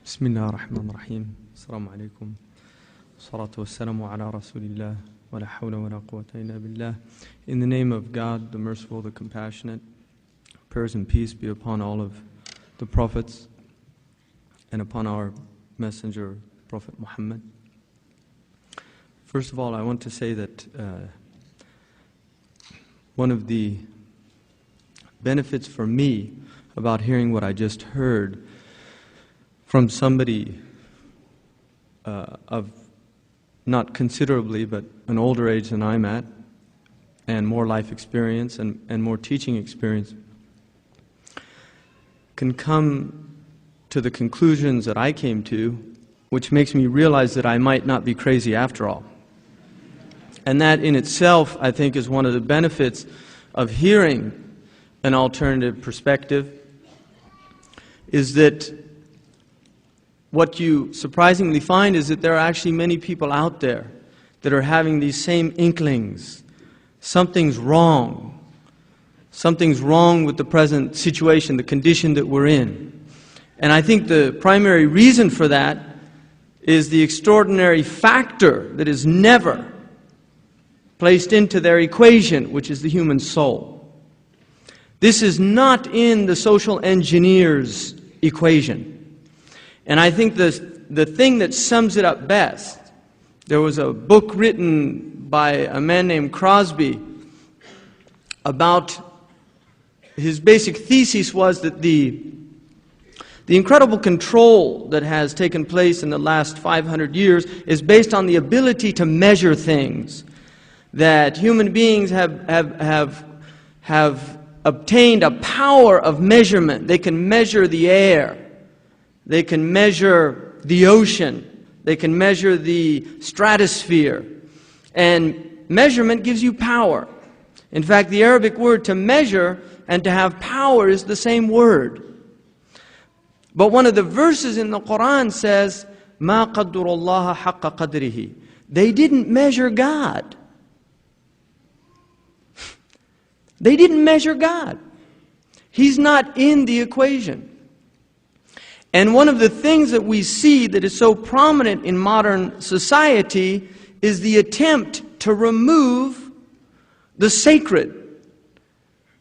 بسم الله الرحمن الرحيم السلام عليكم والصلاة والسلام على رسول الله ولا حول ولا قوة إلا بالله. In the name of God, the merciful, the compassionate, prayers and peace be upon all of the prophets and upon our messenger, Prophet Muhammad. First of all, I want to say that one of the benefits for me about hearing what I just heard from somebody of not considerably, but an older age than I'm at, and more life experience and more teaching experience, can come to the conclusions that I came to, which makes me realize that I might not be crazy after all. And that in itself, I think, is one of the benefits of hearing an alternative perspective, is that what you surprisingly find is that there are actually many people out there that are having these same inklings. Something's wrong. Something's wrong with the present situation, the condition that we're in. And I think the primary reason for that is the extraordinary factor that is never placed into their equation, which is the human soul. This is not in the social engineer's equation. And I think the thing that sums it up best, there was a book written by a man named Crosby about, his basic thesis was that the incredible control that has taken place in the last 500 years is based on the ability to measure things. That human beings have obtained a power of measurement. They can measure the air. They can measure the ocean. They can measure the stratosphere. And measurement gives you power. In fact, the Arabic word to measure and to have power is the same word. But one of the verses in the Quran says, مَا قَدُّرُ اللَّهَ حَقَّ قَدْرِهِ. They didn't measure God. They didn't measure God. He's not in the equation. And one of the things that we see that is so prominent in modern society is the attempt to remove the sacred,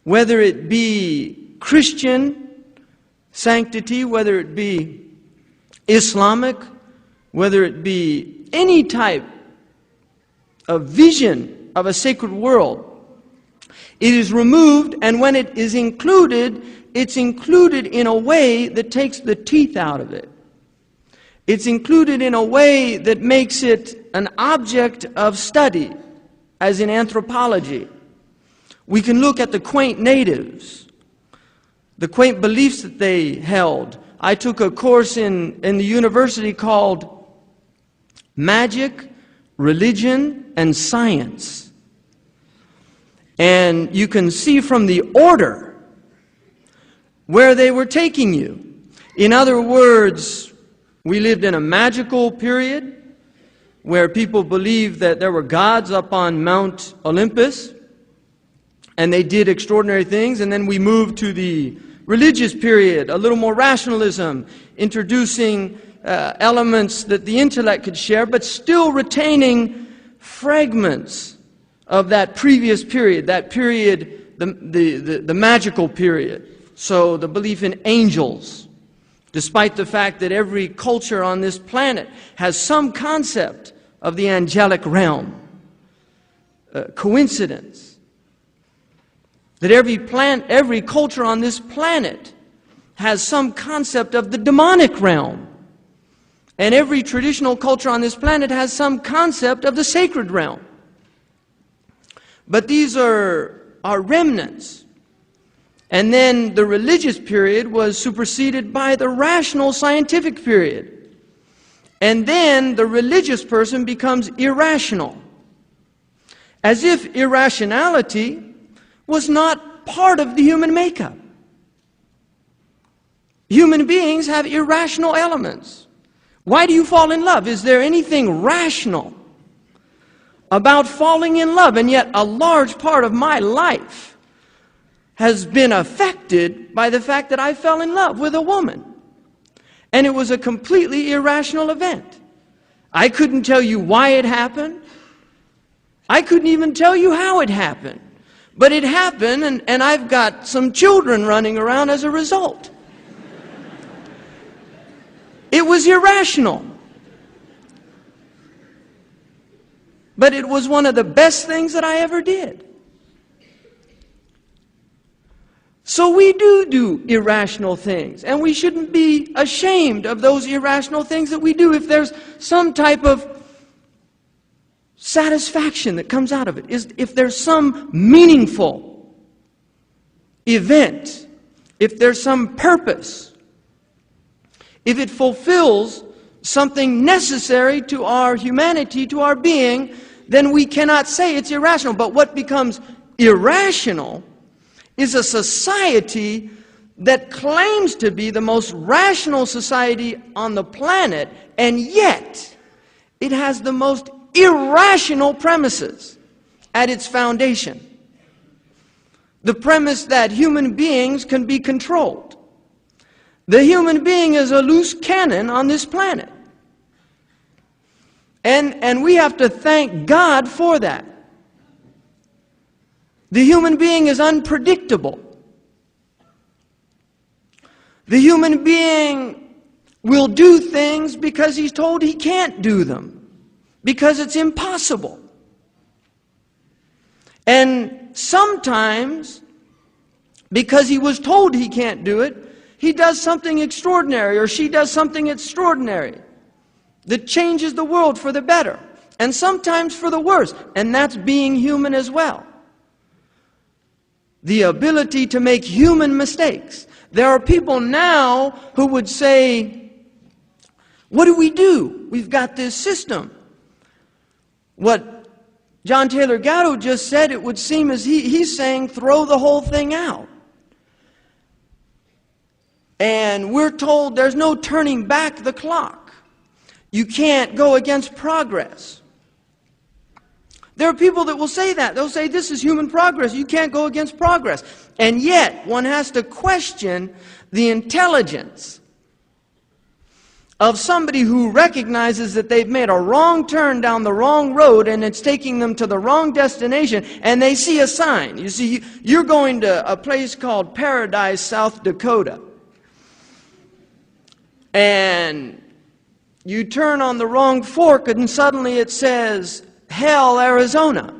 whether it be Christian sanctity, whether it be Islamic, whether it be any type of vision of a sacred world. It is removed, and when it is included, it's included in a way that takes the teeth out of it. It's included in a way that makes it an object of study, as in anthropology. We can look at the quaint natives, the quaint beliefs that they held. I took a course in the university called Magic, Religion, and Science. And you can see from the order where they were taking you. In other words, we lived in a magical period where people believed that there were gods up on Mount Olympus and they did extraordinary things. And then we moved to the religious period, a little more rationalism, introducing elements that the intellect could share, but still retaining fragments of that previous period, the magical period. So the belief in angels, despite the fact that every culture on this planet has some concept of the angelic realm. Coincidence. That every culture on this planet has some concept of the demonic realm. And every traditional culture on this planet has some concept of the sacred realm. But these are remnants. And then the religious period was superseded by the rational scientific period. And then the religious person becomes irrational. As if irrationality was not part of the human makeup. Human beings have irrational elements. Why do you fall in love? Is there anything rational about falling in love? And yet a large part of my life has been affected by the fact that I fell in love with a woman. And it was a completely irrational event. I couldn't tell you why it happened. I couldn't even tell you how it happened. But it happened, and I've got some children running around as a result. It was irrational. But it was one of the best things that I ever did. So we do irrational things, and we shouldn't be ashamed of those irrational things that we do if there's some type of satisfaction that comes out of it, if there's some meaningful event, if there's some purpose, if it fulfills something necessary to our humanity, to our being, then we cannot say it's irrational. But what becomes irrational is a society that claims to be the most rational society on the planet, and yet it has the most irrational premises at its foundation. The premise that human beings can be controlled. The human being is a loose cannon on this planet. And we have to thank God for that. The human being is unpredictable. The human being will do things because he's told he can't do them, because it's impossible. And sometimes, because he was told he can't do it, he does something extraordinary, or she does something extraordinary that changes the world for the better, and sometimes for the worse. And that's being human as well. The ability to make human mistakes. There are people now who would say, what do we do? We've got this system. What John Taylor Gatto just said, it would seem as he's saying, throw the whole thing out. And we're told there's no turning back the clock. You can't go against progress. There are people that will say that. They'll say, this is human progress. You can't go against progress. And yet, one has to question the intelligence of somebody who recognizes that they've made a wrong turn down the wrong road and it's taking them to the wrong destination, and they see a sign. You see, you're going to a place called Paradise, South Dakota. And you turn on the wrong fork and suddenly it says, Hell, Arizona.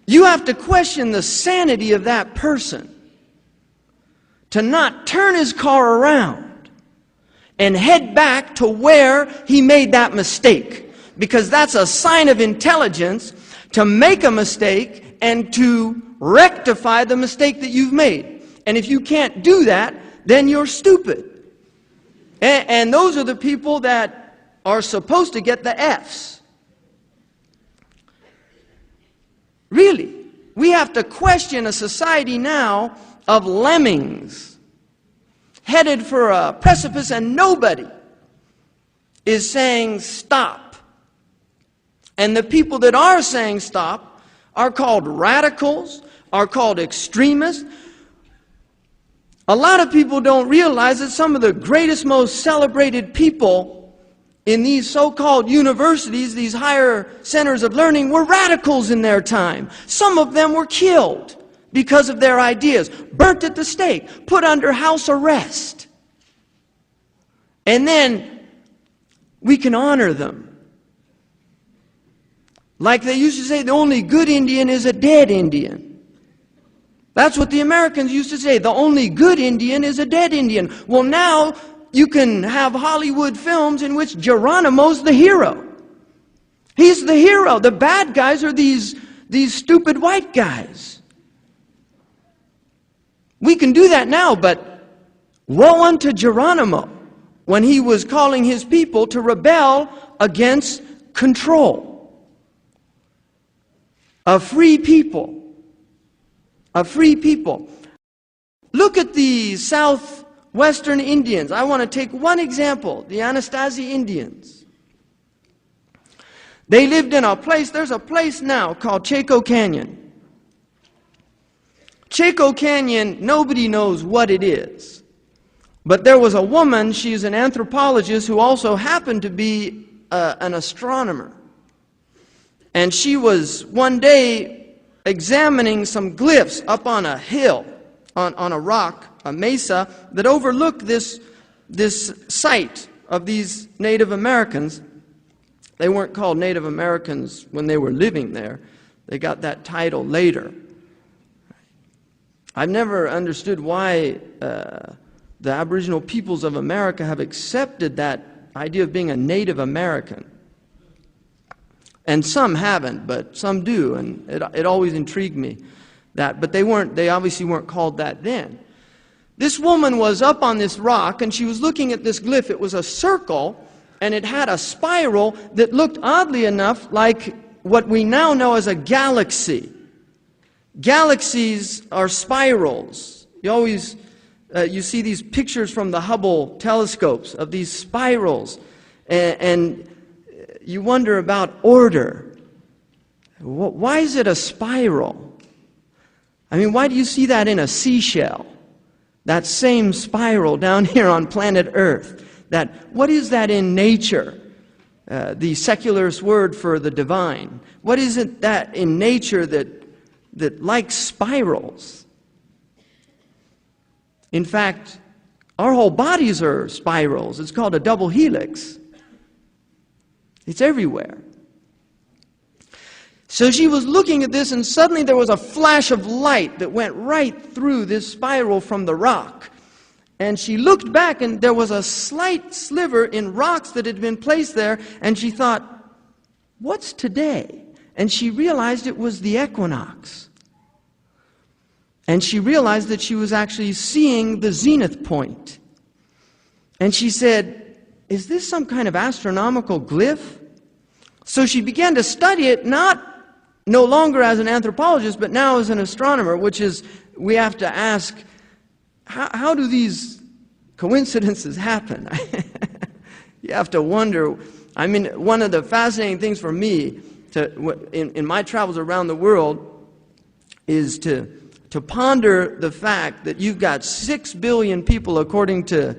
You have to question the sanity of that person to not turn his car around and head back to where he made that mistake. Because that's a sign of intelligence to make a mistake and to rectify the mistake that you've made. And if you can't do that, then you're stupid. And those are the people that are supposed to get the F's. Really, we have to question a society now of lemmings headed for a precipice, and nobody is saying stop. And the people that are saying stop are called radicals, are called extremists. A lot of people don't realize that some of the greatest, most celebrated people in these so-called universities, these higher centers of learning, were radicals in their time. Some of them were killed because of their ideas, burnt at the stake, put under house arrest. And then we can honor them. Like they used to say, the only good Indian is a dead Indian. That's what the Americans used to say. The only good Indian is a dead Indian. Well, now you can have Hollywood films in which Geronimo's the hero. He's the hero. The bad guys are these stupid white guys. We can do that now, but woe unto Geronimo when he was calling his people to rebel against control. A free people. A free people. Look at the Southwestern Indians. I want to take one example, the Anasazi Indians. They lived in a place, there's a place now called Chaco Canyon. Chaco Canyon, nobody knows what it is. But there was a woman, she's an anthropologist, who also happened to be an astronomer. And she was one day examining some glyphs up on a hill, on a rock, a mesa, that overlooked this site of these Native Americans. They weren't called Native Americans when they were living there. They got that title later. I've never understood why the Aboriginal peoples of America have accepted that idea of being a Native American. And some haven't, but some do, and it always intrigued me that. But they obviously weren't called that then. This woman was up on this rock, and she was looking at this glyph. It was a circle, and it had a spiral that looked, oddly enough, like what we now know as a galaxy. Galaxies are spirals. You always you see these pictures from the Hubble telescopes of these spirals, and you wonder about order. Why is it a spiral? I mean, why do you see that in a seashell? That same spiral down here on planet Earth. What is that in nature? The secularist word for the divine. What is it that in nature that likes spirals? In fact, our whole bodies are spirals. It's called a double helix. It's everywhere. So she was looking at this, and suddenly there was a flash of light that went right through this spiral from the rock. And she looked back, and there was a slight sliver in rocks that had been placed there, and she thought, what's today? And she realized it was the equinox. And she realized that she was actually seeing the zenith point. And she said, is this some kind of astronomical glyph? So she began to study it, no longer as an anthropologist, but now as an astronomer, which is, we have to ask, how do these coincidences happen? You have to wonder. I mean, one of the fascinating things for me in my travels around the world is to ponder the fact that you've got 6 billion people, according to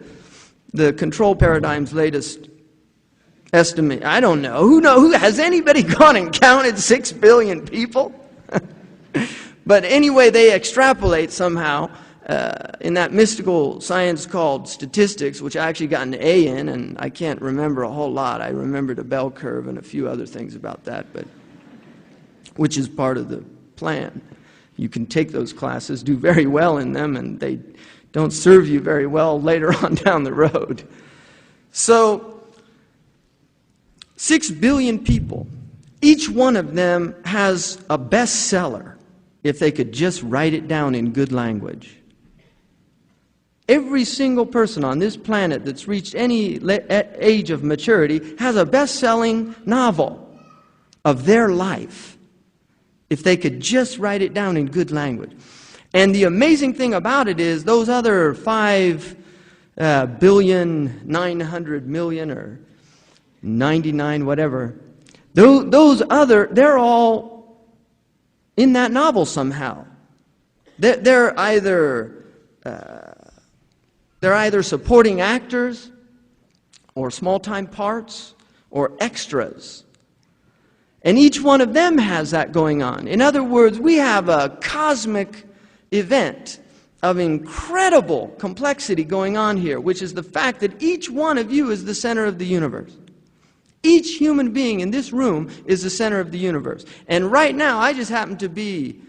the control paradigm's latest estimate. I don't know. Who has anybody gone and counted 6 billion people? But anyway, they extrapolate somehow in that mystical science called statistics, which I actually got an A in, and I can't remember a whole lot. I remembered a bell curve and a few other things about that, but which is part of the plan. You can take those classes, do very well in them, and they don't serve you very well later on down the road. So, 6 billion people. Each one of them has a bestseller if they could just write it down in good language. Every single person on this planet that's reached any age of maturity has a best-selling novel of their life if they could just write it down in good language. And the amazing thing about it is those other 5,900,000,000 or 99 whatever, they're all in that novel somehow. They're either supporting actors or small-time parts or extras. And each one of them has that going on. In other words, we have a cosmic event of incredible complexity going on here, which is the fact that each one of you is the center of the universe. Each human being in this room is the center of the universe. And right now, I just happen to be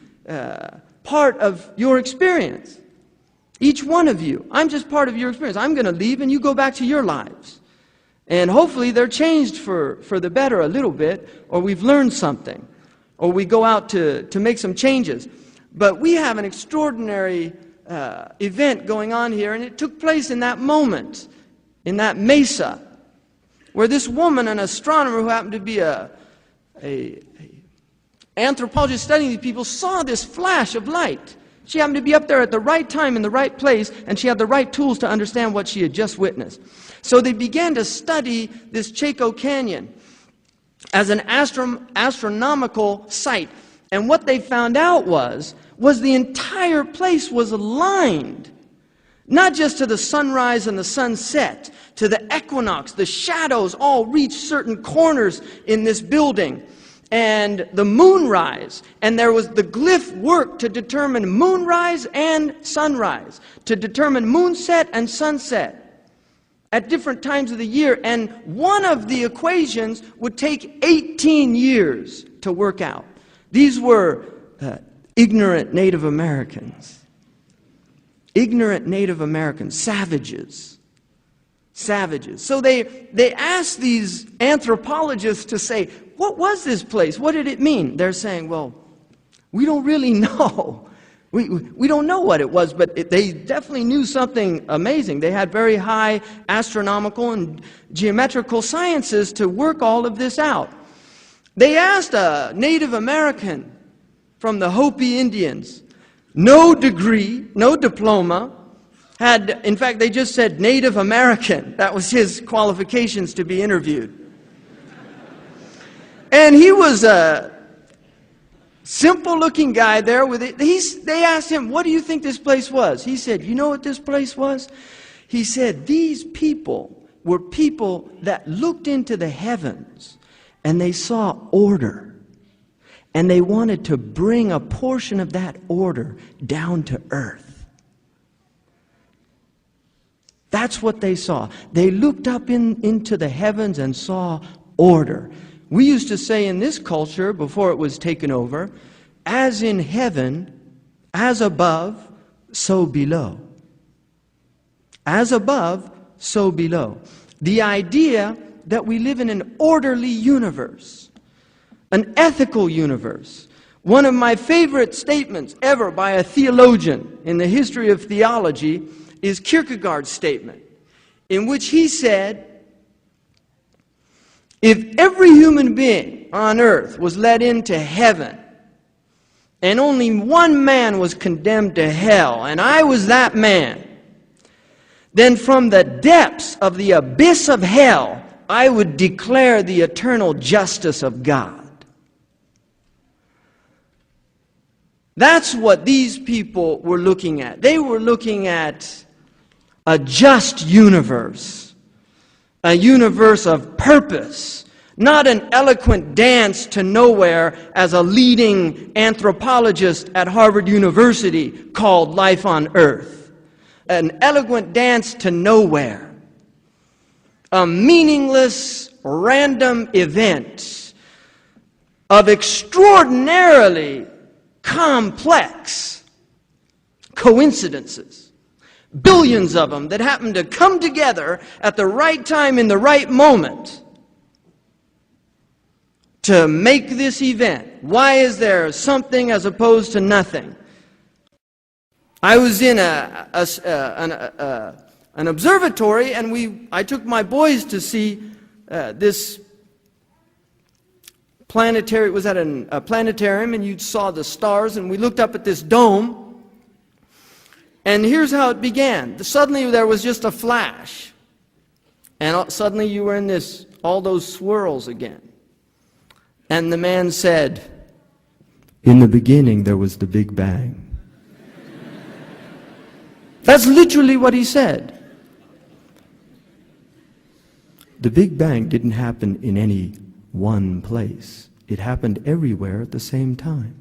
part of your experience. Each one of you. I'm just part of your experience. I'm going to leave and you go back to your lives. And hopefully they're changed for the better a little bit, or we've learned something, or we go out to make some changes. But we have an extraordinary event going on here, and it took place in that moment, in that mesa, where this woman, an astronomer who happened to be a anthropologist studying these people, saw this flash of light. She happened to be up there at the right time in the right place, and she had the right tools to understand what she had just witnessed. So they began to study this Chaco Canyon as an astronomical site. And what they found out was the entire place was aligned. Not just to the sunrise and the sunset, to the equinox. The shadows all reach certain corners in this building. And the moonrise. And there was the glyph work to determine moonrise and sunrise. To determine moonset and sunset at different times of the year. And one of the equations would take 18 years to work out. These were ignorant Native Americans. Ignorant Native Americans, savages. Savages. So they asked these anthropologists to say, what was this place? What did it mean? They're saying, well, we don't really know. We don't know what it was, but they definitely knew something amazing. They had very high astronomical and geometrical sciences to work all of this out. They asked a Native American from the Hopi Indians, no degree, no diploma, in fact, they just said Native American. That was his qualifications to be interviewed. And he was a simple-looking guy there with it. They asked him, what do you think this place was? He said, you know what this place was? He said, these people were people that looked into the heavens and they saw order. And they wanted to bring a portion of that order down to earth. That's what they saw. They looked up into the heavens and saw order. We used to say in this culture, before it was taken over, as in heaven, as above, so below. As above, so below. The idea that we live in an orderly universe. An ethical universe. One of my favorite statements ever by a theologian in the history of theology is Kierkegaard's statement, in which he said, if every human being on earth was let into heaven, and only one man was condemned to hell, and I was that man, then from the depths of the abyss of hell, I would declare the eternal justice of God. That's what these people were looking at. They were looking at a just universe, a universe of purpose, not an eloquent dance to nowhere as a leading anthropologist at Harvard University called Life on Earth. An eloquent dance to nowhere. A meaningless, random event of extraordinarily complex coincidences, billions of them that happen to come together at the right time in the right moment to make this event. Why is there something as opposed to nothing? I was in an observatory, and I took my boys to see this planetary. It was at a planetarium, and you saw the stars, and we looked up at this dome, and here's how it began. Suddenly there was just a flash, and suddenly you were in all those swirls again. And the man said, in the beginning there was the Big Bang. That's literally what he said. The Big Bang didn't happen in any one place. It happened everywhere at the same time.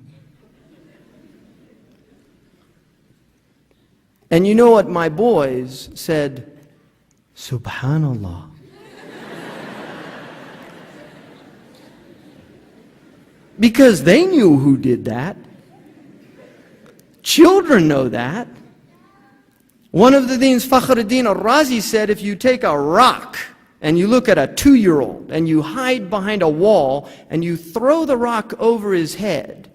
And you know what my boys said? Subhanallah. Because they knew who did that. Children know that. One of the things Fakhruddin al-Razi said, if you take a rock and you look at a 2-year-old and you hide behind a wall and you throw the rock over his head,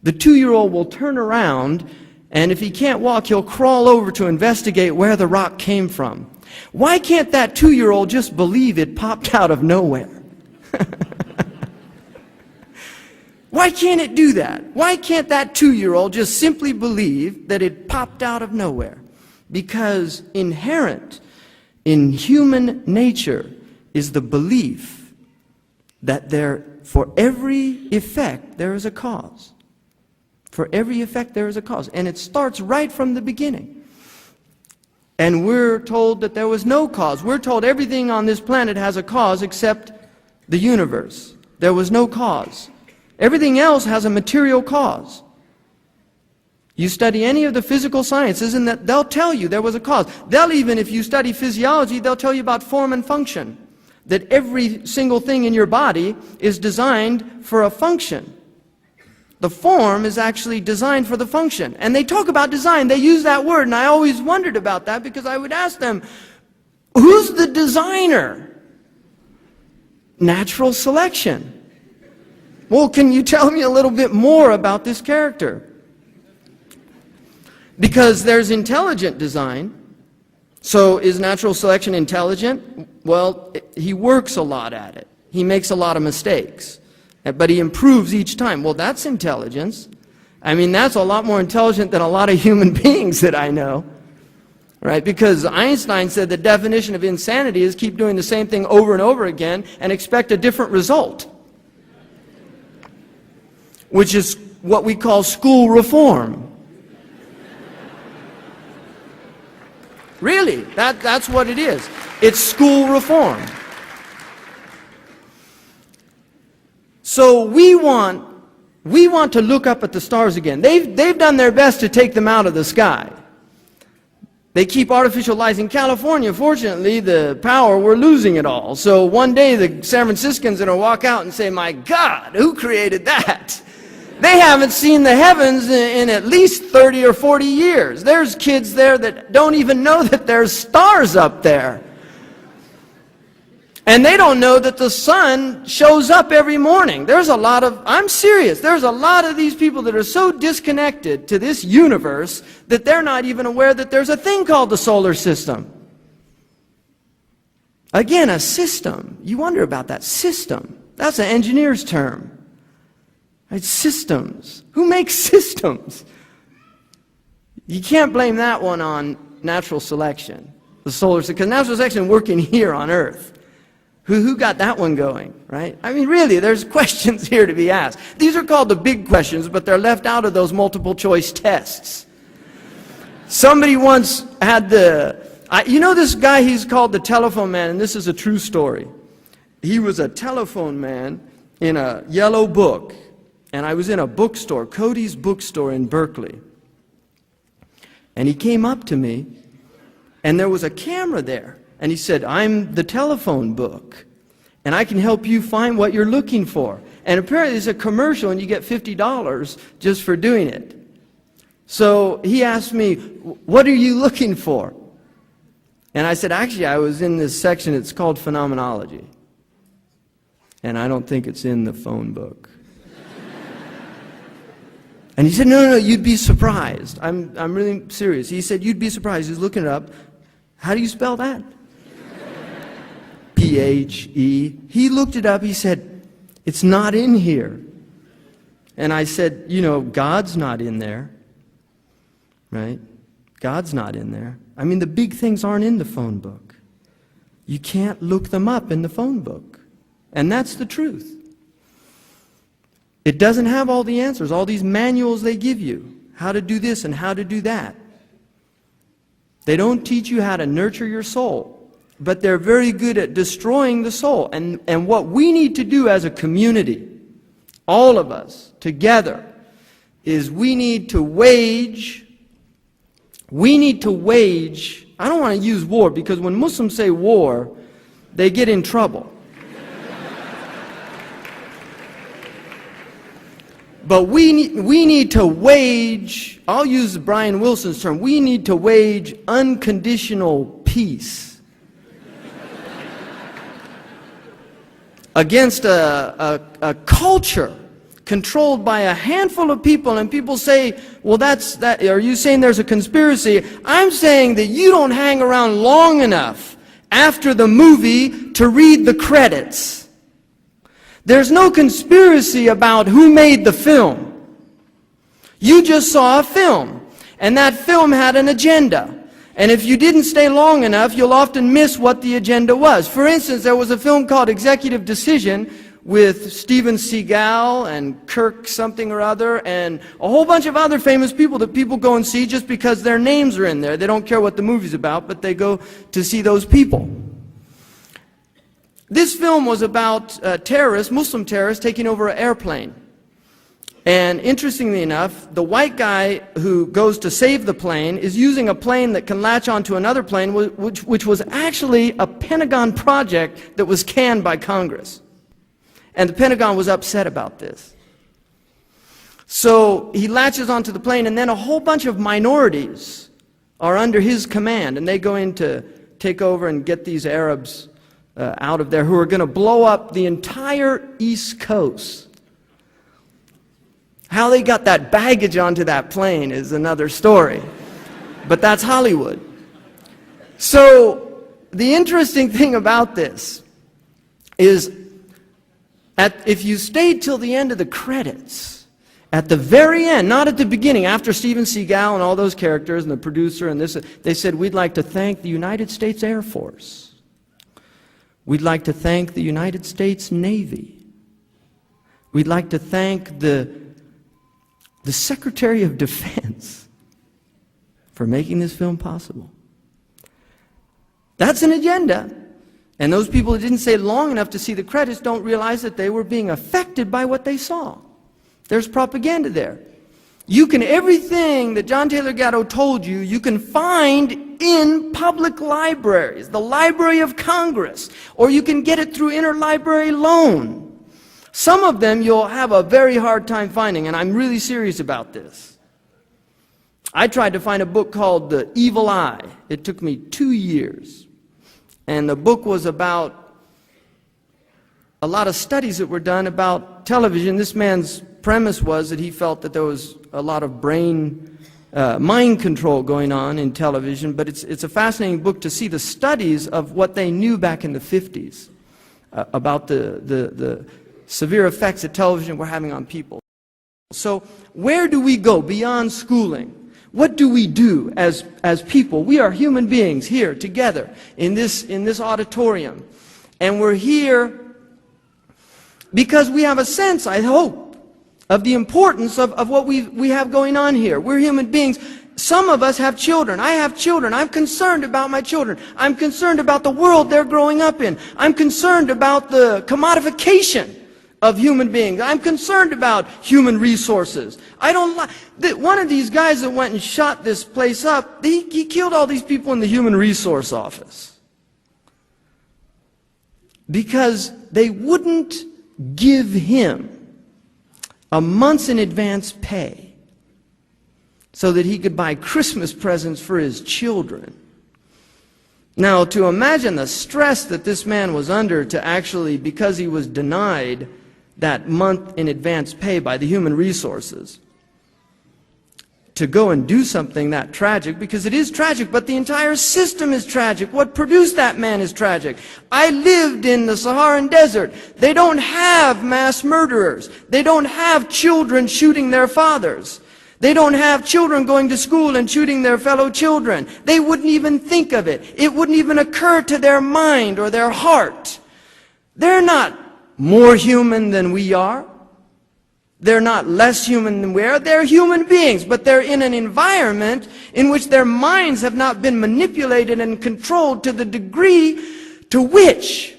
the 2-year-old will turn around, and if he can't walk, he'll crawl over to investigate where the rock came from. Why can't that 2-year-old just believe it popped out of nowhere? Why can't it do that? Why can't that 2-year-old just simply believe that it popped out of nowhere? Because inherent in human nature is the belief that for every effect there is a cause. For every effect there is a cause. And it starts right from the beginning. And we're told that there was no cause. We're told everything on this planet has a cause except the universe. There was no cause. Everything else has a material cause. You study any of the physical sciences and that they'll tell you there was a cause. They'll even, if you study physiology, they'll tell you about form and function. That every single thing in your body is designed for a function. The form is actually designed for the function. And they talk about design. They use that word, and I always wondered about that because I would ask them, who's the designer? Natural selection. Well, can you tell me a little bit more about this character? Because there's intelligent design. So is natural selection intelligent? Well, he works a lot at it. He makes a lot of mistakes. But he improves each time. Well, that's intelligence. I mean, that's a lot more intelligent than a lot of human beings that I know. Right? Because Einstein said the definition of insanity is keep doing the same thing over and over again and expect a different result. Which is what we call school reform. Really, that's what it is. It's school reform. So we want to look up at the stars again. They've done their best to take them out of the sky. They keep artificial lights in California. Fortunately, the power, we're losing it all. So one day the San Franciscans are going to walk out and say, my God, who created that? They haven't seen the heavens in at least 30 or 40 years. There's kids there that don't even know that there's stars up there. And they don't know that the sun shows up every morning. I'm serious, there's a lot of these people that are so disconnected to this universe that they're not even aware that there's a thing called the solar system. Again, a system. You wonder about that system. That's an engineer's term. Right? Systems. Who makes systems? You can't blame that one on natural selection. The solar system, because natural selection working here on Earth. Who got that one going, right? I mean, really, there's questions here to be asked. These are called the big questions, but they're left out of those multiple choice tests. Somebody once had you know this guy, he's called the telephone man, and this is a true story. He was a telephone man in a yellow book, and I was in a bookstore, Cody's bookstore in Berkeley. And he came up to me, and there was a camera there. And he said, I'm the telephone book, and I can help you find what you're looking for. And apparently there's a commercial, and you get $50 just for doing it. So he asked me, what are you looking for? And I said, actually, I was in this section, it's called phenomenology. And I don't think it's in the phone book. And he said, no, you'd be surprised. I'm really serious. He said, you'd be surprised. He's looking it up. How do you spell that? P-H-E. He looked it up. He said, it's not in here. And I said, God's not in there. Right? God's not in there. I mean, the big things aren't in the phone book. You can't look them up in the phone book. And that's the truth. It doesn't have all the answers, all these manuals they give you, how to do this and how to do that. They don't teach you how to nurture your soul, but they're very good at destroying the soul. And what we need to do as a community, all of us together, is we need to wage, I don't want to use war, because when Muslims say war, they get in trouble. But we need to wage, I'll use Brian Wilson's term, we need to wage unconditional peace against a culture controlled by a handful of people. And people say, well, are you saying there's a conspiracy? I'm saying that you don't hang around long enough after the movie to read the credits. There's no conspiracy about who made the film. You just saw a film, and that film had an agenda. And if you didn't stay long enough, you'll often miss what the agenda was. For instance, there was a film called Executive Decision, with Steven Seagal and Kirk something or other and a whole bunch of other famous people that people go and see just because their names are in there. They don't care what the movie's about, but they go to see those people. This film was about terrorists, Muslim terrorists, taking over an airplane. And interestingly enough, the white guy who goes to save the plane is using a plane that can latch onto another plane, which was actually a Pentagon project that was canned by Congress. And the Pentagon was upset about this. So he latches onto the plane, and then a whole bunch of minorities are under his command, and they go in to take over and get these Arabs out of there who are going to blow up the entire East Coast. How they got that baggage onto that plane is another story. But that's Hollywood. So the interesting thing about this is if you stayed till the end of the credits, at the very end, not at the beginning, after Steven Seagal and all those characters and the producer and this, they said, we'd like to thank the United States Air Force. We'd like to thank the United States Navy. We'd like to thank the Secretary of Defense for making this film possible. That's an agenda. And those people that didn't stay long enough to see the credits don't realize that they were being affected by what they saw. There's propaganda there. Everything that John Taylor Gatto told you, you can find in public libraries, the Library of Congress, or you can get it through interlibrary loan. Some of them you'll have a very hard time finding, and I'm really serious about this. I tried to find a book called The Evil Eye. It took me 2 years. And the book was about a lot of studies that were done about television. This man's premise was that he felt that there was a lot of mind control going on in television, but it's a fascinating book to see the studies of what they knew back in the 50s about the severe effects that television were having on people. So where do we go beyond schooling? What do we do as people? We are human beings here together in this auditorium. And we're here because we have a sense, I hope, of the importance of what we have going on here. We're human beings. Some of us have children. I have children. I'm concerned about my children. I'm concerned about the world they're growing up in. I'm concerned about the commodification of human beings. I'm concerned about human resources. I don't like one of these guys that went and shot this place up. He killed all these people in the human resource office because they wouldn't give him a month's in advance pay so that he could buy Christmas presents for his children. Now, to imagine the stress that this man was under to actually, because he was denied that month in advance pay by the human resources, to go and do something that tragic, because it is tragic, but the entire system is tragic. What produced that man is tragic. I lived in the Saharan desert. They don't have mass murderers. They don't have children shooting their fathers. They don't have children going to school and shooting their fellow children. They wouldn't even think of it. It wouldn't even occur to their mind or their heart. They're not more human than we are. They're not less human than we are. They're human beings, but they're in an environment in which their minds have not been manipulated and controlled to the degree to which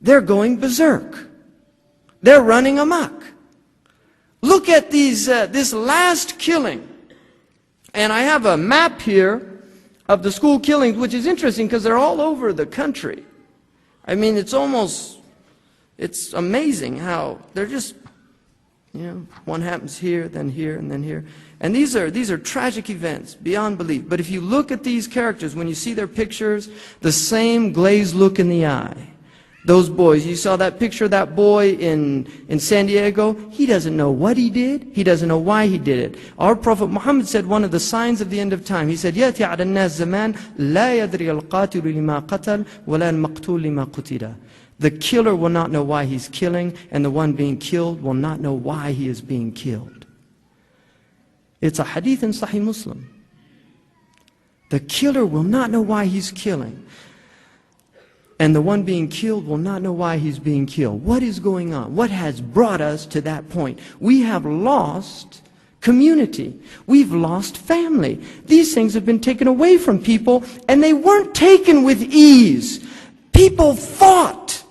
they're going berserk. They're running amok. Look at this last killing. And I have a map here of the school killings, which is interesting because they're all over the country. I mean, it's amazing how they're just, one happens here, then here, and then here. And these are tragic events beyond belief. But if you look at these characters, when you see their pictures, the same glazed look in the eye. Those boys, you saw that picture of that boy in San Diego? He doesn't know what he did. He doesn't know why he did it. Our Prophet Muhammad said one of the signs of the end of time. He said, يَأْتِي عَلَى النَّاسِ زَمَانٍ لَا يَدْرِي الْقَاتِلُ لِمَا قَتَلْ وَلَا الْمَقْتُولُ لِمَا قُتِلَ. The killer will not know why he's killing, and the one being killed will not know why he is being killed. It's a hadith in Sahih Muslim. The killer will not know why he's killing. And the one being killed will not know why he's being killed. What is going on? What has brought us to that point? We have lost community. We've lost family. These things have been taken away from people, and they weren't taken with ease. People fought.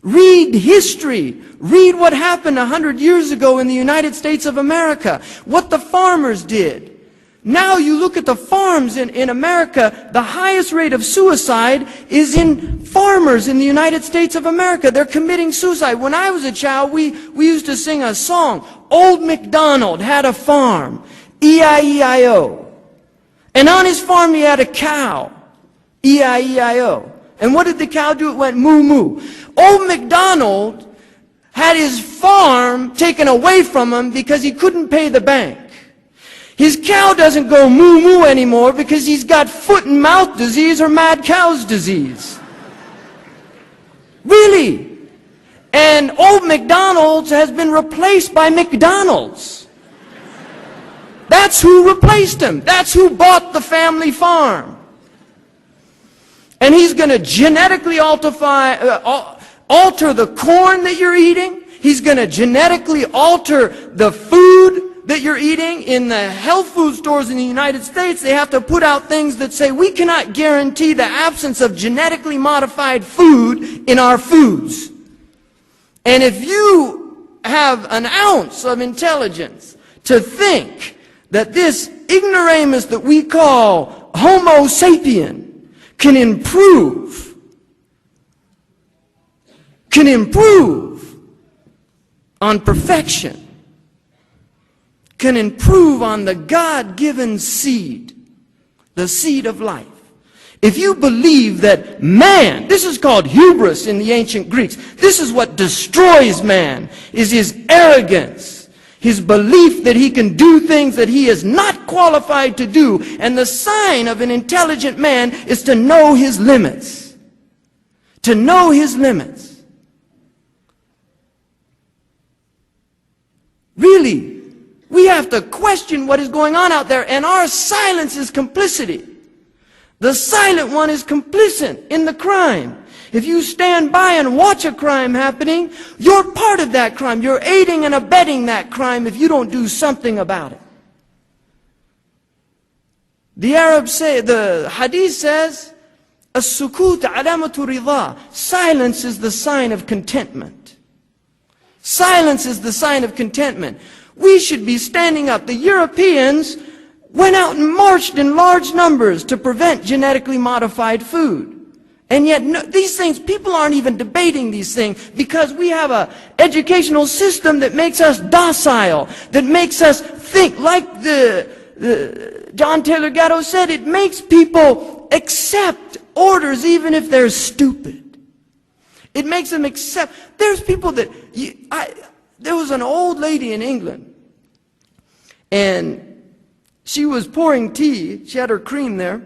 Read history. Read what happened 100 years ago in the United States of America. What the farmers did. Now you look at the farms in America, the highest rate of suicide is in farmers in the United States of America. They're committing suicide. When I was a child, we used to sing a song. Old MacDonald had a farm. E-I-E-I-O. And on his farm he had a cow. E-I-E-I-O. And what did the cow do? It went moo-moo. Old MacDonald had his farm taken away from him because he couldn't pay the bank. His cow doesn't go moo-moo anymore because he's got foot and mouth disease or mad cow's disease. Really. And old McDonald's has been replaced by McDonald's. That's who replaced him. That's who bought the family farm. And he's going to genetically alter the corn that you're eating. He's going to genetically alter the food that you're eating. In the health food stores in the United States, they have to put out things that say, we cannot guarantee the absence of genetically modified food in our foods. And if you have an ounce of intelligence to think that this ignoramus that we call Homo sapien can improve on perfection, can improve on the God-given seed, the seed of life. If you believe that man, this is called hubris in the ancient Greeks, this is what destroys man, is his arrogance, his belief that he can do things that he is not qualified to do. And the sign of an intelligent man is to know his limits. To know his limits. Really. We have to question what is going on out there, and our silence is complicity. The silent one is complicit in the crime. If you stand by and watch a crime happening, you're part of that crime. You're aiding and abetting that crime if you don't do something about it. The Arabs say, the hadith says, as-sukut alamatu ridha. Silence is the sign of contentment. Silence is the sign of contentment. We should be standing up. The Europeans went out and marched in large numbers to prevent genetically modified food. And yet these things, people aren't even debating these things because we have an educational system that makes us docile, that makes us think. Like John Taylor Gatto said, it makes people accept orders even if they're stupid. It makes them accept. There's people that... There was an old lady in England, and she was pouring tea. She had her cream there,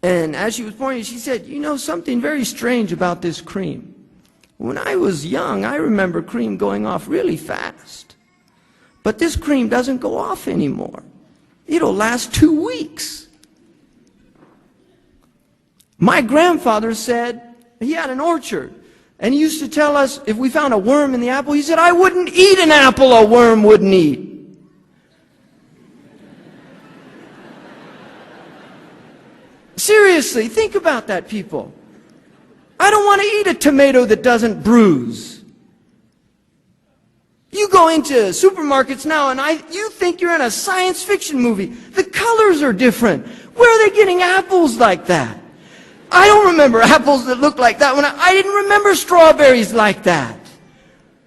and as she was pouring it, she said, you know something very strange about this cream. When I was young, I remember cream going off really fast. But this cream doesn't go off anymore. It'll last 2 weeks. My grandfather said he had an orchard. And he used to tell us, if we found a worm in the apple, he said, I wouldn't eat an apple a worm wouldn't eat. Seriously, think about that, people. I don't want to eat a tomato that doesn't bruise. You go into supermarkets now and you think you're in a science fiction movie. The colors are different. Where are they getting apples like that? I don't remember apples that look like that. I didn't remember strawberries like that.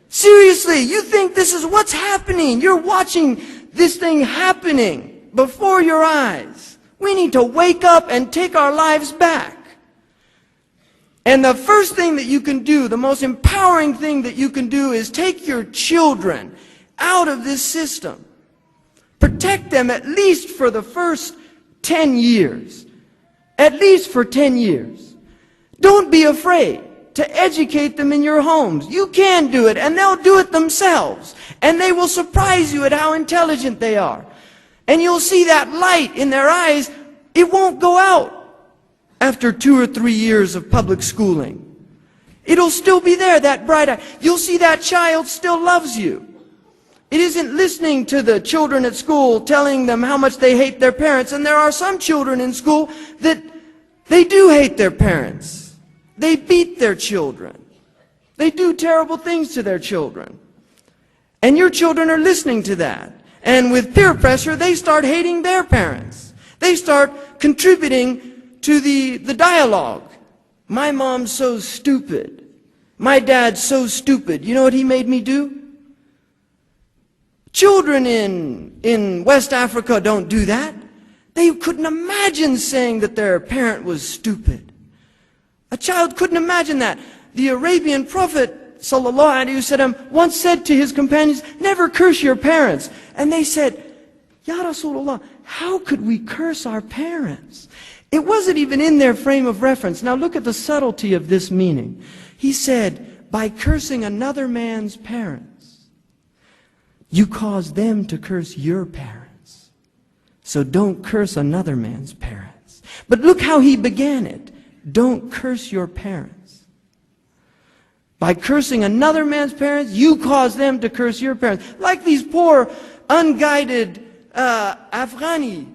Seriously, you think this is what's happening. You're watching this thing happening before your eyes. We need to wake up and take our lives back. And the first thing that you can do, the most empowering thing that you can do, is take your children out of this system. Protect them at least for the first 10 years. At least for 10 years. Don't be afraid to educate them in your homes. You can do it, and they'll do it themselves. And they will surprise you at how intelligent they are. And you'll see that light in their eyes. It won't go out. after 2 or 3 years of public schooling. It'll still be there, that bright eye. You'll see that child still loves you. It isn't listening to the children at school telling them how much they hate their parents. And there are some children in school that they do hate their parents. They beat their children. They do terrible things to their children. And your children are listening to that. And with peer pressure, they start hating their parents. They start contributing to the dialogue. My mom's so stupid. My dad's so stupid. You know what he made me do? Children in West Africa don't do that. They couldn't imagine saying that their parent was stupid. A child couldn't imagine that. The Arabian Prophet ﷺ once said to his companions, never curse your parents. And they said, Ya Rasulullah, how could we curse our parents? It wasn't even in their frame of reference. Now look at the subtlety of this meaning. He said, by cursing another man's parents, you cause them to curse your parents. So don't curse another man's parents. But look how he began it. Don't curse your parents. By cursing another man's parents, you cause them to curse your parents. Like these poor, unguided Afghani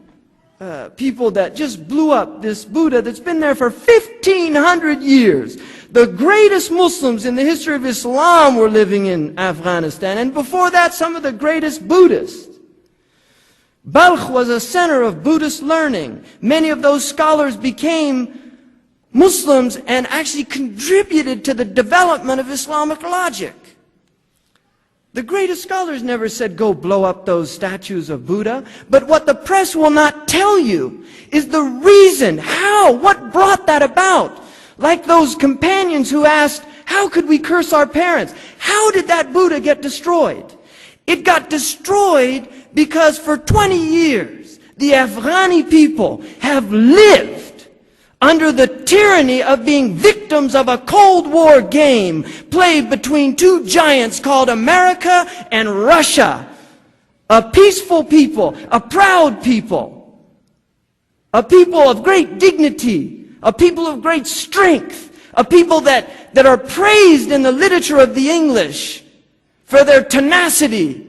people that just blew up this Buddha that's been there for 1,500 years. The greatest Muslims in the history of Islam were living in Afghanistan. And before that, some of the greatest Buddhists. Balkh was a center of Buddhist learning. Many of those scholars became Muslims and actually contributed to the development of Islamic logic. The greatest scholars never said, go blow up those statues of Buddha. But what the press will not tell you is the reason, how, what brought that about. Like those companions who asked, how could we curse our parents? How did that Buddha get destroyed? It got destroyed because for 20 years, the Afghani people have lived under the tyranny of being victims of a Cold War game played between two giants called America and Russia. A peaceful people, a proud people, a people of great dignity, a people of great strength, a people that are praised in the literature of the English for their tenacity.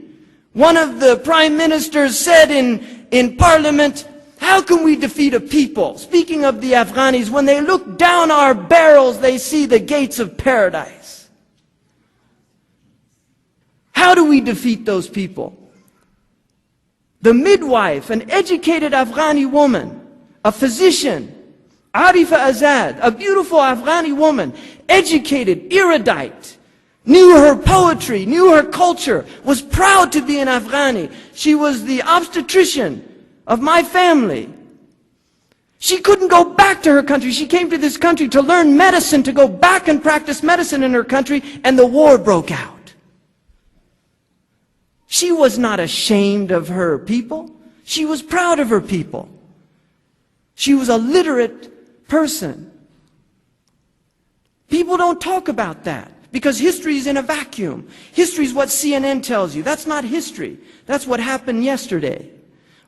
One of the prime ministers said in Parliament, how can we defeat a people? Speaking of the Afghanis, when they look down our barrels, they see the gates of paradise. How do we defeat those people? The midwife, an educated Afghani woman, a physician, Arifa Azad, a beautiful Afghani woman, educated, erudite, knew her poetry, knew her culture, was proud to be an Afghani. She was the obstetrician of my family. She couldn't go back to her country. She came to this country to learn medicine, to go back and practice medicine in her country, and the war broke out. She was not ashamed of her people. She was proud of her people. She was a literate person. People don't talk about that because history is in a vacuum. History is what CNN tells you. That's not history. That's what happened yesterday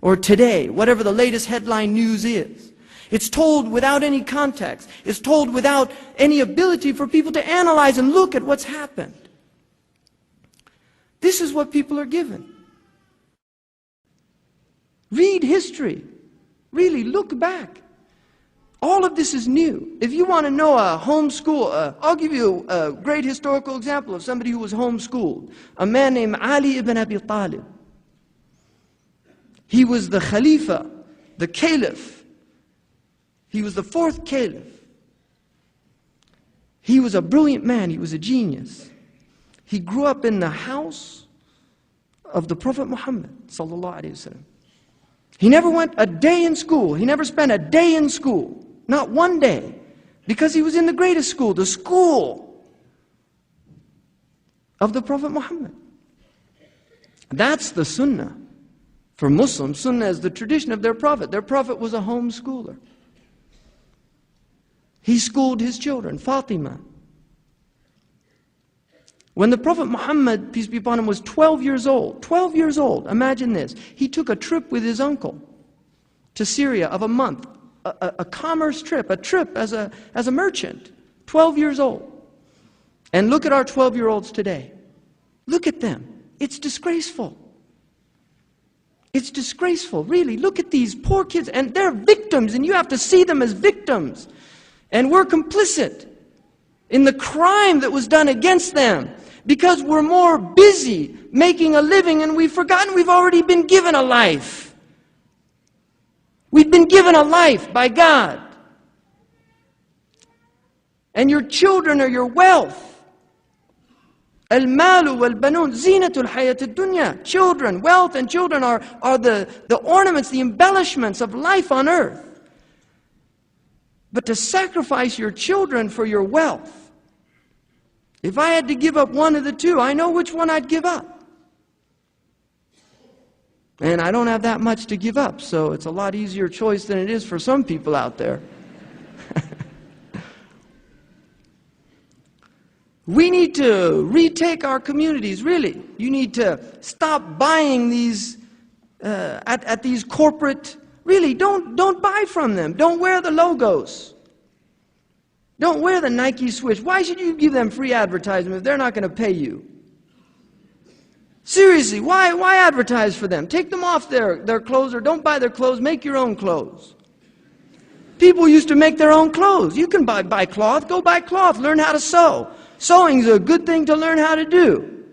or today, whatever the latest headline news is. It's told without any context. It's told without any ability for people to analyze and look at what's happened. This is what people are given. Read history. Really, look back. All of this is new. If you want to know a homeschool, I'll give you a great historical example of somebody who was homeschooled. A man named Ali ibn Abi Talib. He was the Khalifa, the Caliph. He was the fourth Caliph. He was a brilliant man. He was a genius. He grew up in the house of the Prophet Muhammad sallallahu alaihi wasallam. He never went a day in school. He never spent a day in school. Not one day. Because he was in the greatest school, the school of the Prophet Muhammad. That's the Sunnah. For Muslims, Sunnah is the tradition of their Prophet. Their Prophet was a homeschooler. He schooled his children, Fatima. When the Prophet Muhammad, peace be upon him, was 12 years old, imagine this, he took a trip with his uncle to Syria of a month. a commerce trip, a trip as a merchant, 12 years old. And look at our 12-year-olds today. Look at them. It's disgraceful. It's disgraceful, really. Look at these poor kids, and they're victims, and you have to see them as victims. And we're complicit in the crime that was done against them because we're more busy making a living, and we've forgotten we've already been given a life. We've been given a life by God. And your children are your wealth. Al-malu wal-banun zinatul hayat ad-dunya. Children, wealth and children are the ornaments, the embellishments of life on earth. But to sacrifice your children for your wealth, if I had to give up one of the two, I know which one I'd give up. And I don't have that much to give up, so it's a lot easier choice than it is for some people out there. We need to retake our communities, really. You need to stop buying these at these corporate. Really, don't buy from them. Don't wear the logos. Don't wear the Nike swoosh. Why should you give them free advertisement if they're not going to pay you? Seriously, why advertise for them? Take them off their clothes, or don't buy their clothes. Make your own clothes. People used to make their own clothes. You can buy cloth. Go buy cloth. Learn how to sew. Sewing's a good thing to learn how to do.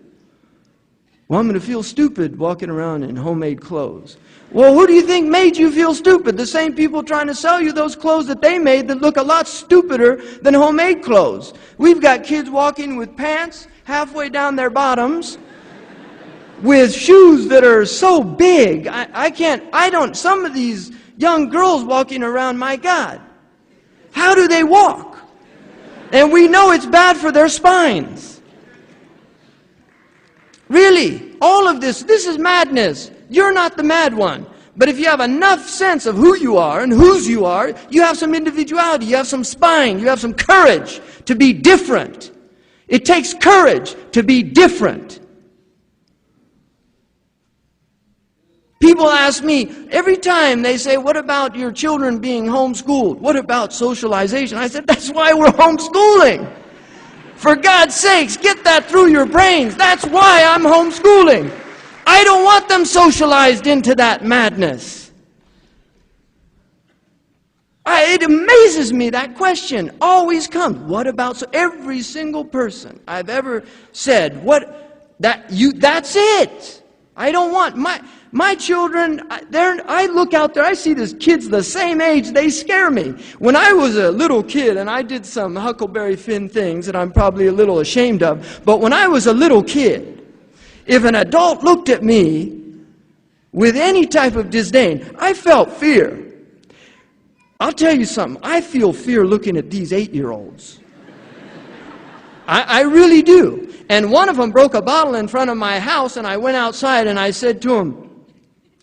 Well, I'm going to feel stupid walking around in homemade clothes. Well, who do you think made you feel stupid? The same people trying to sell you those clothes that they made that look a lot stupider than homemade clothes. We've got kids walking with pants halfway down their bottoms, with shoes that are so big. Some of these young girls walking around, my God, how do they walk? And we know it's bad for their spines. Really, all of this is madness. You're not the mad one. But if you have enough sense of who you are and whose you are, you have some individuality, you have some spine, you have some courage to be different. It takes courage to be different. People ask me, every time they say, what about your children being homeschooled? What about socialization? I said, that's why we're homeschooling. For God's sakes, get that through your brains. That's why I'm homeschooling. I don't want them socialized into that madness. It amazes me, that question always comes. What about every single person I've ever said, that's it. I don't want my children, I look out there, I see these kids the same age, they scare me. When I was a little kid, and I did some Huckleberry Finn things that I'm probably a little ashamed of, but when I was a little kid, if an adult looked at me with any type of disdain, I felt fear. I'll tell you something, I feel fear looking at these 8-year-olds. I really do. And one of them broke a bottle in front of my house, and I went outside and I said to him,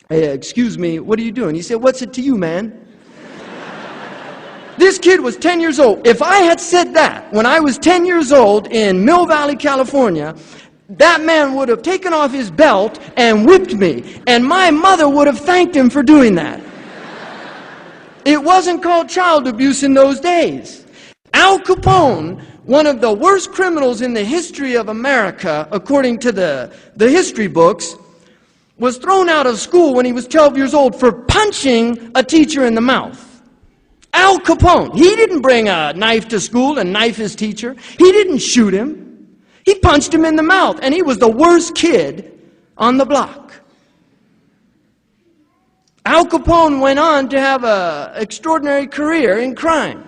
hey, excuse me, what are you doing? He said, what's it to you, man? This kid was 10 years old. If I had said that when I was 10 years old in Mill Valley, California, that man would have taken off his belt and whipped me, and my mother would have thanked him for doing that. It wasn't called child abuse in those days. Al Capone, one of the worst criminals in the history of America, according to the history books, was thrown out of school when he was 12 years old for punching a teacher in the mouth. Al Capone, he didn't bring a knife to school and knife his teacher. He didn't shoot him. He punched him in the mouth, and he was the worst kid on the block. Al Capone went on to have an extraordinary career in crime.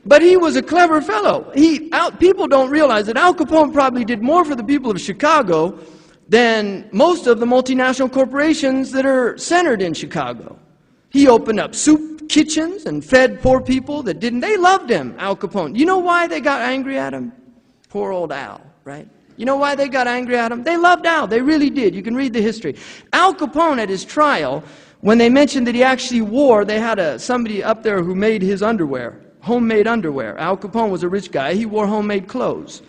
But he was a clever fellow. People don't realize that Al Capone probably did more for the people of Chicago than most of the multinational corporations that are centered in Chicago. He opened up soup kitchens and fed poor people that didn't. They loved him, Al Capone. You know why they got angry at him? Poor old Al, right? You know why they got angry at him? They loved Al. They really did. You can read the history. Al Capone at his trial, when they mentioned that he actually wore, they had somebody up there who made his underwear. Homemade underwear. Al Capone was a rich guy. He wore homemade clothes.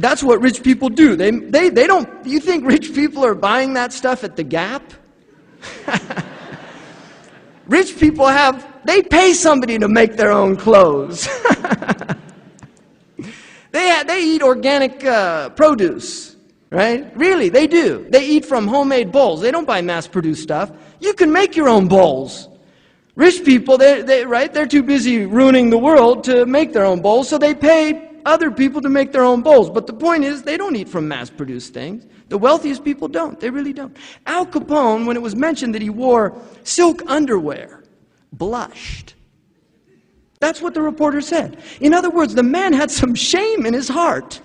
That's what rich people do. They don't. You think rich people are buying that stuff at the Gap? Rich people they pay somebody to make their own clothes. They eat organic produce, right? Really, they do. They eat from homemade bowls. They don't buy mass-produced stuff. You can make your own bowls. Rich people, they're too busy ruining the world to make their own bowls, so they pay other people to make their own bowls. But the point is, they don't eat from mass-produced things. The wealthiest people don't. They really don't. Al Capone, when it was mentioned that he wore silk underwear, blushed. That's what the reporter said. In other words, the man had some shame in his heart.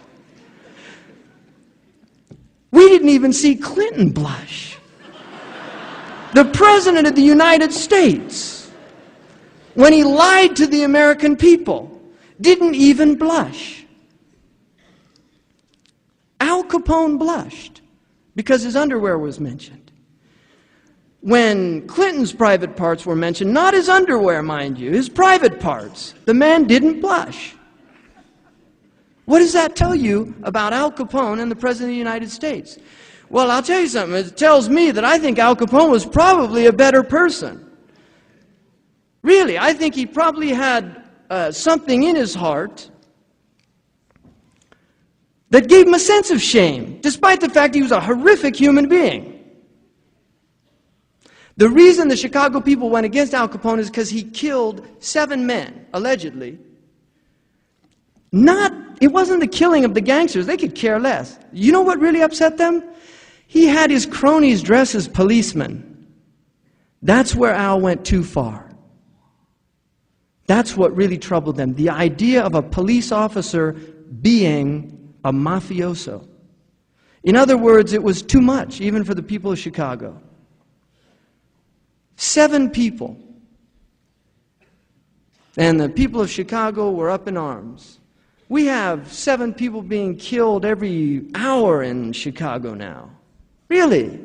We didn't even see Clinton blush. The President of the United States, when he lied to the American people, didn't even blush. Al Capone blushed because his underwear was mentioned. When Clinton's private parts were mentioned, not his underwear, mind you, his private parts, the man didn't blush. What does that tell you about Al Capone and the President of the United States? Well, I'll tell you something. It tells me that I think Al Capone was probably a better person. Really, I think he probably had something in his heart that gave him a sense of shame, despite the fact he was a horrific human being. The reason the Chicago people went against Al Capone is because he killed 7 men, allegedly. It wasn't the killing of the gangsters. They could care less. You know what really upset them? He had his cronies dress as policemen. That's where Al went too far. That's what really troubled them. The idea of a police officer being a mafioso. In other words, it was too much, even for the people of Chicago. 7 people. And the people of Chicago were up in arms. We have 7 people being killed every hour in Chicago now. Really?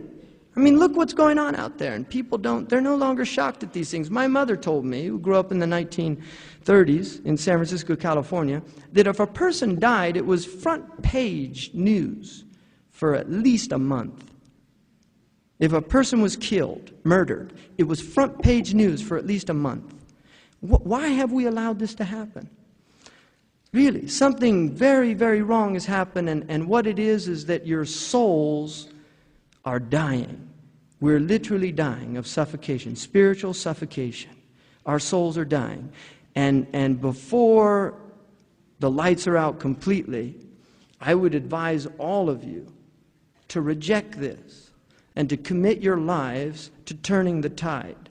I mean, look what's going on out there. And people they're no longer shocked at these things. My mother told me, who grew up in the 1930s in San Francisco, California, that if a person died, it was front page news for at least a month. If a person was killed, murdered, it was front page news for at least a month. Why have we allowed this to happen? Really, something very, very wrong has happened, and what it is that your souls are dying. We're literally dying of suffocation, spiritual suffocation. Our souls are dying. And before the lights are out completely, I would advise all of you to reject this and to commit your lives to turning the tide.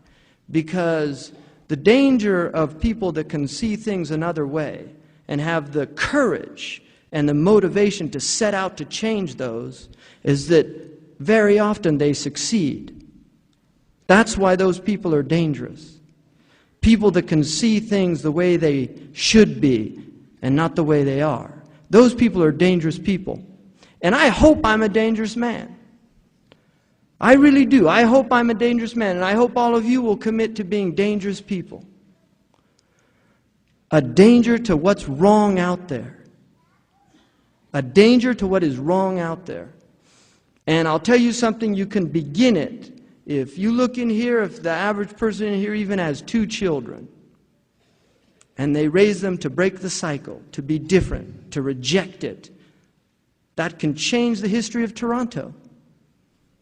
Because the danger of people that can see things another way and have the courage and the motivation to set out to change those is that very often they succeed. That's why those people are dangerous. People that can see things the way they should be and not the way they are. Those people are dangerous people. And I hope I'm a dangerous man. I really do. I hope I'm a dangerous man, and I hope all of you will commit to being dangerous people. A danger to what's wrong out there. A danger to what is wrong out there. And I'll tell you something, you can begin it. If you look in here, if the average person in here even has 2 children, and they raise them to break the cycle, to be different, to reject it, that can change the history of Toronto.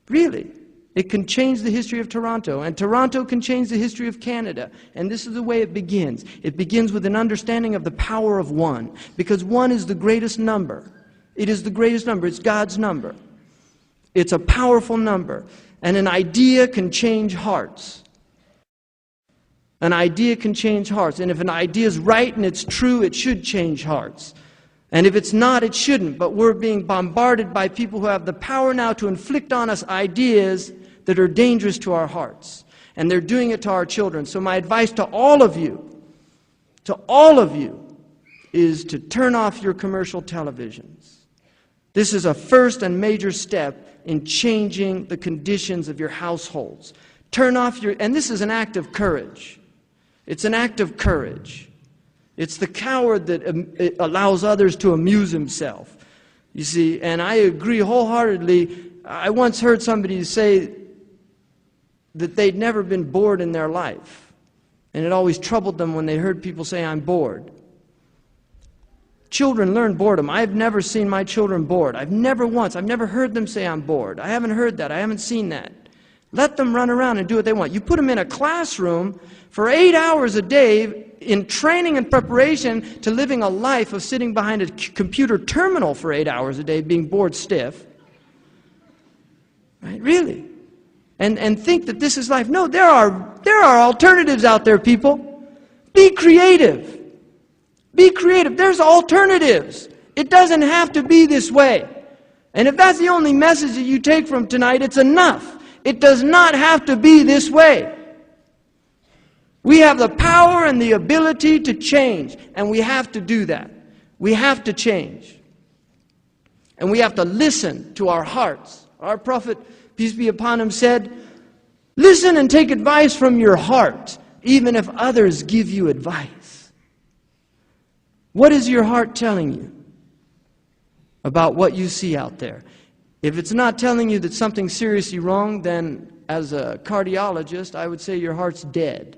Really. It can change the history of Toronto, and Toronto can change the history of Canada. And this is the way it begins. It begins with an understanding of the power of 1, because 1 is the greatest number. It is the greatest number. It's God's number. It's a powerful number. And an idea can change hearts. An idea can change hearts. And if an idea is right and it's true, it should change hearts. And if it's not, it shouldn't. But we're being bombarded by people who have the power now to inflict on us ideas that are dangerous to our hearts. And they're doing it to our children. So my advice to all of you, is to turn off your commercial televisions. This is a first and major step in changing the conditions of your households. Turn off and this is an act of courage. It's an act of courage. It's the coward that allows others to amuse himself. You see, and I agree wholeheartedly. I once heard somebody say that they'd never been bored in their life. And it always troubled them when they heard people say, I'm bored. Children learn boredom. I've never seen my children bored. I've never heard them say I'm bored. I haven't heard that. I haven't seen that. Let them run around and do what they want. You put them in a classroom for 8 hours a day in training and preparation to living a life of sitting behind a computer terminal for 8 hours a day, being bored stiff. Right? Really? And think that this is life. No, there are alternatives out there, people. Be creative. Be creative. There's alternatives. It doesn't have to be this way. And if that's the only message that you take from tonight, it's enough. It does not have to be this way. We have the power and the ability to change, and we have to do that. We have to change. And we have to listen to our hearts. Our prophet, peace be upon him, said, listen and take advice from your heart, even if others give you advice. What is your heart telling you about what you see out there? If it's not telling you that something's seriously wrong, then as a cardiologist, I would say your heart's dead.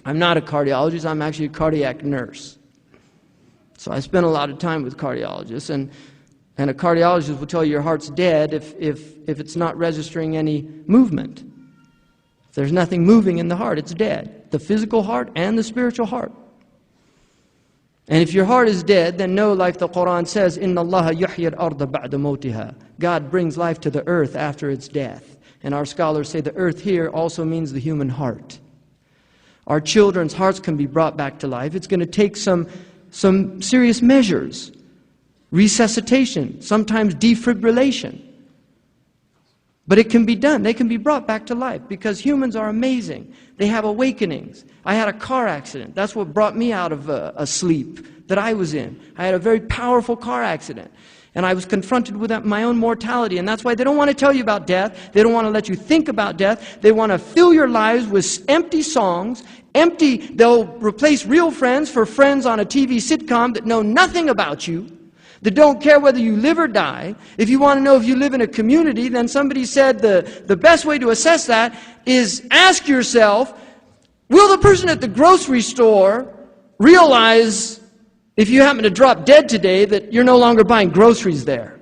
I'm not a cardiologist, I'm actually a cardiac nurse. So I spend a lot of time with cardiologists, and a cardiologist will tell you your heart's dead if it's not registering any movement. If there's nothing moving in the heart, it's dead. The physical heart and the spiritual heart. And if your heart is dead, then know, like the Quran says, إِنَّ اللَّهَ يُحْيِي الْأَرْضَ بَعْدَ مَوْتِهَا. God brings life to the earth after its death. And our scholars say the earth here also means the human heart. Our children's hearts can be brought back to life. It's going to take some serious measures. Resuscitation, sometimes defibrillation. But it can be done. They can be brought back to life because humans are amazing. They have awakenings. I had a car accident. That's what brought me out of a sleep that I was in. I had a very powerful car accident. And I was confronted with my own mortality. And that's why they don't want to tell you about death. They don't want to let you think about death. They want to fill your lives with empty songs. They'll replace real friends for friends on a TV sitcom that know nothing about you, that don't care whether you live or die. If you want to know if you live in a community, then somebody said the best way to assess that is ask yourself, will the person at the grocery store realize, if you happen to drop dead today, that you're no longer buying groceries there?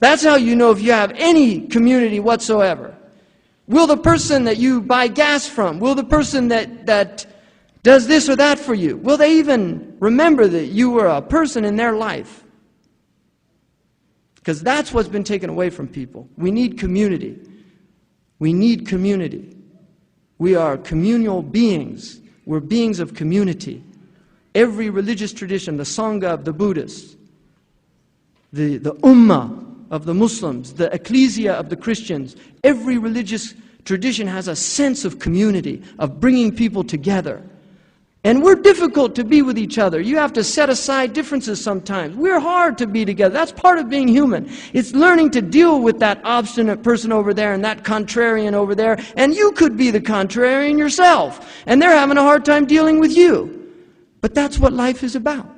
That's how you know if you have any community whatsoever. Will the person that you buy gas from, will the person that does this or that for you, will they even remember that you were a person in their life? Because that's what's been taken away from people. We need community. We need community. We are communal beings. We're beings of community. Every religious tradition, the Sangha of the Buddhists, the Ummah of the Muslims, the Ecclesia of the Christians, every religious tradition has a sense of community, of bringing people together. And we're difficult to be with each other. You have to set aside differences sometimes. We're hard to be together. That's part of being human. It's learning to deal with that obstinate person over there and that contrarian over there. And you could be the contrarian yourself. And they're having a hard time dealing with you. But that's what life is about.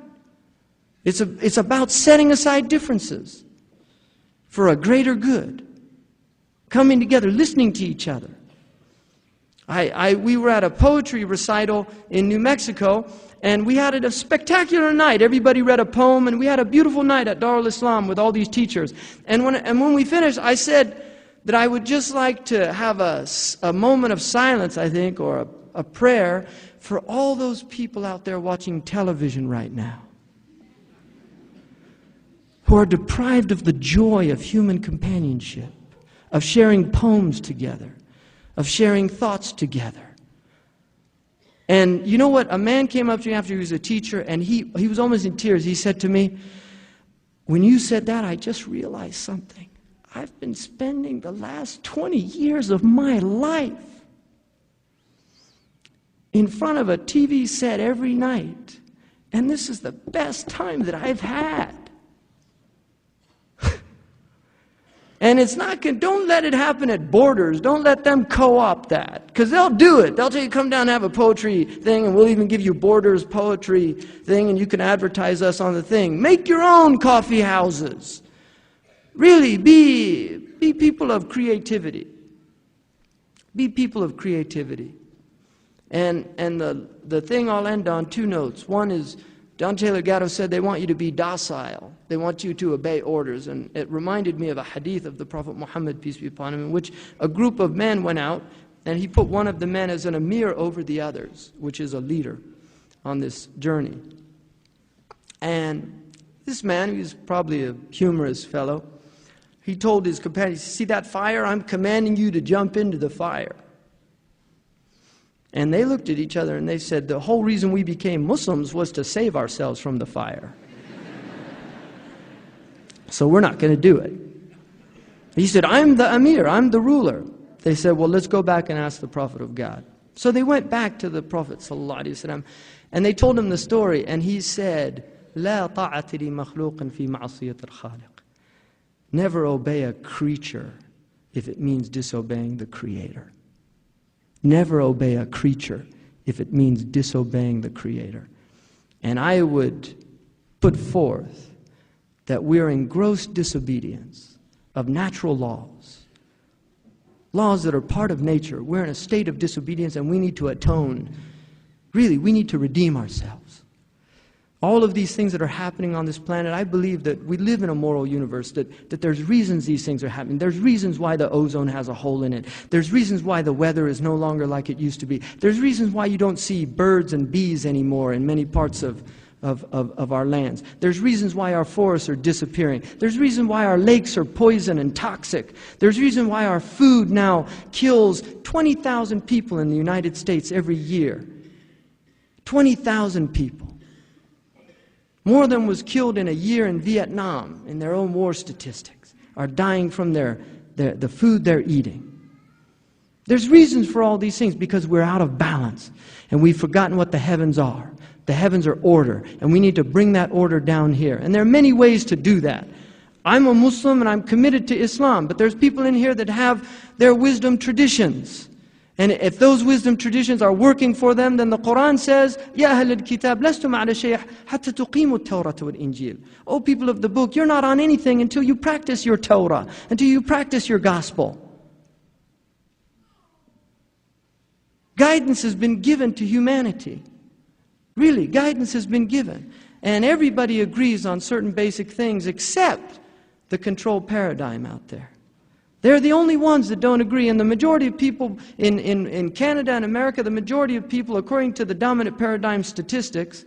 It's about setting aside differences for a greater good. Coming together, listening to each other. We were at a poetry recital in New Mexico, and we had a spectacular night. Everybody read a poem, and we had a beautiful night at Darul Islam with all these teachers. And when we finished, I said that I would just like to have a moment of silence, I think, or a prayer for all those people out there watching television right now, who are deprived of the joy of human companionship, of sharing poems together, of sharing thoughts together. And you know what? A man came up to me after he was a teacher, and he was almost in tears. He said to me, when you said that, I just realized something. I've been spending the last 20 years of my life in front of a TV set every night, and this is the best time that I've had. And it's not, don't let it happen at Borders. Don't let them co-opt that. Because they'll do it. They'll tell you, come down and have a poetry thing, and we'll even give you Borders poetry thing, and you can advertise us on the thing. Make your own coffee houses. Really, be be people of creativity. Be people of creativity. And the thing I'll end on, 2 notes. One is, John Taylor Gatto said they want you to be docile. They want you to obey orders. And it reminded me of a hadith of the Prophet Muhammad, peace be upon him, in which a group of men went out, and he put one of the men as an emir over the others, which is a leader on this journey. And this man, he was probably a humorous fellow, he told his companions, see that fire? I'm commanding you to jump into the fire. And they looked at each other and they said, the whole reason we became Muslims was to save ourselves from the fire. So we're not going to do it. He said, I'm the emir, I'm the ruler. They said, well, let's go back and ask the Prophet of God. So they went back to the Prophet ﷺ, and they told him the story, and he said, لا طاعة لمخلوق في معصية الخالق. Never obey a creature if it means disobeying the Creator. Never obey a creature if it means disobeying the Creator. And I would put forth that we're in gross disobedience of natural laws. Laws that are part of nature. We're in a state of disobedience and we need to atone. Really, we need to redeem ourselves. All of these things that are happening on this planet, I believe that we live in a moral universe, that there's reasons these things are happening. There's reasons why the ozone has a hole in it. There's reasons why the weather is no longer like it used to be. There's reasons why you don't see birds and bees anymore in many parts of our lands. There's reasons why our forests are disappearing. There's reasons why our lakes are poison and toxic. There's reason why our food now kills 20,000 people in the United States every year. 20,000 people. More than was killed in a year in Vietnam in their own war statistics are dying from the food they're eating. There's reasons for all these things because we're out of balance and we've forgotten what the heavens are. The heavens are order, and we need to bring that order down here. And there are many ways to do that. I'm a Muslim and I'm committed to Islam, but there's people in here that have their wisdom traditions. And if those wisdom traditions are working for them, then the Quran says, Ya ahl al-kitab, lastum ala shay' hatta tuqimu at-Tawrata wal-Injil. O people of the book, you're not on anything until you practice your Torah, until you practice your gospel. Guidance has been given to humanity. Really, guidance has been given. And everybody agrees on certain basic things except the control paradigm out there. They're the only ones that don't agree. And the majority of people in Canada and America, the majority of people, according to the dominant paradigm statistics,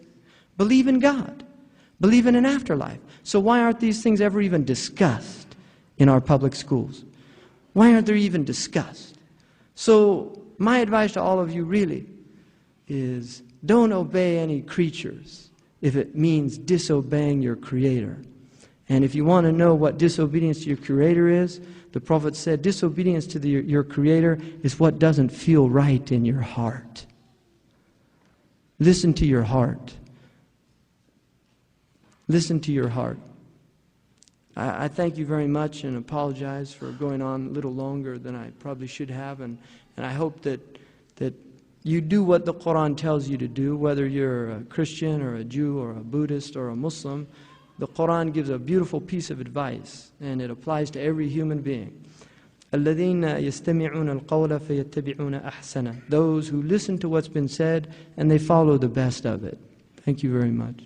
believe in God, believe in an afterlife. So why aren't these things ever even discussed in our public schools? Why aren't they even discussed? So my advice to all of you really is don't obey any creatures if it means disobeying your Creator. And if you want to know what disobedience to your Creator is, the Prophet said, disobedience to your Creator is what doesn't feel right in your heart. Listen to your heart. Listen to your heart. I thank you very much and apologize for going on a little longer than I probably should have. And I hope that you do what the Quran tells you to do, whether you're a Christian or a Jew or a Buddhist or a Muslim. The Quran gives a beautiful piece of advice, and it applies to every human being. الَّذِينَ يَسْتَمِعُونَ الْقَوْلَ فَيَتَّبِعُونَ أَحْسَنَهُ. Those who listen to what's been said and they follow the best of it. Thank you very much.